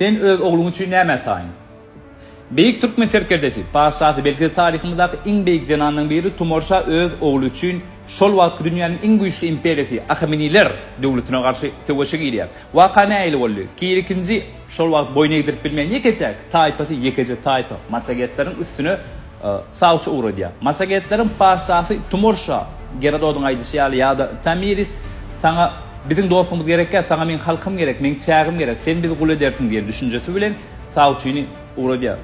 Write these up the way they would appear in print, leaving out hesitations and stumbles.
Sen öz oğlun üçün näme taýyn? Beýik Türkmen serkerdesi, paşasy belki de tarihimizde iň beýik denanyň biri Timurşah öz oğlu üçün şol wagtky dünýäniň iň güýçli imperiýasy Ahemeniler döwletine garşy söwüşe girýär. Waka näýli boldy? Kiýikinji şol wagt boyun egdirip bilmeýän ýekejek taýpasy ýekeje taýpa masagetleriň üstüne sawçy uğradýar. Masagetleriň paşasy Timurşah Geradodyň aýdysy ýa-da Tamiris sana bizim dostumuz gerekken sana men halkym gerek, men çägim gerek, sen bizi gul edersin diye düşünjesi bilen sawçyny uğradýar.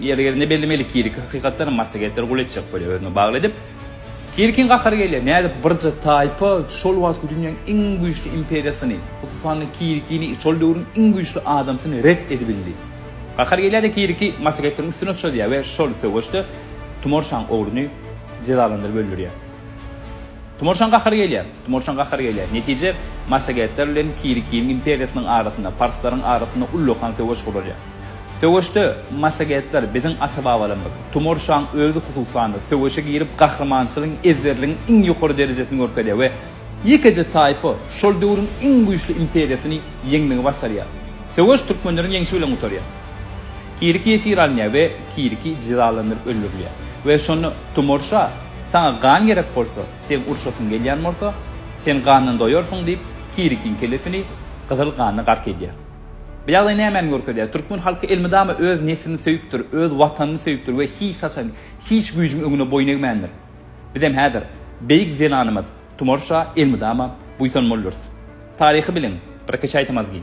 Ýerine bellimelik kiýirik hakykatlaryň masagetleri gul etjek bolýar özüne bagladyp. Kiýirikin gahary gelýär. Näde birji taýpa şol wagtky dünýäniň iň güýçli imperiýasyny, hususan kiýirikini şol döwrüň iň güýçli adamsyny red edip bildi. Gahary gelýär kiýiriki masagetleriň üstüne çöldýär we şol söwüşde Timurşah ogluny cezalandyryp öldürýär. Timurşah gahary gelýär. Netije masagetler bilen kiýirikiniň imperiýasynyň arasynda, parslaryň arasynda ullukan söwüş gurulýar. Söwüşde masagetler bizim ata-babalarymyz Timurşah özü hususanda söwüşe girip gahrmançylygyň ezberligiň iň ýokary derejesini görkezýär we ýekeje taýpy şol döwrüň iň güýçli imperiýasyny ýeňmegi başarýar. Söwüş türkmenleriň ýeňşi bilen utarýar. Kiýiriki esir alınýar we kiýiriki cezalandyryp öldürilýär. We şonu Timurşah sana gan gerek bolsa, sen urşasyň gelýän bolsa, sen ganyny doýarsyň diýip kiýirikiň kelesini gyzyl ganyny gark edýär. Bu ýagdaý nämen görkezýär? Türkmen halky elmidama öz neslini söýüpdir, öz watanyny söýüpdir we hiç güýjüň öňüne boyun egmändir. Bizem häzir beýik zenanymyz Timurşah elmidama buýsan bollurs. Taryhy bilen, bir keç aýtmaz ki.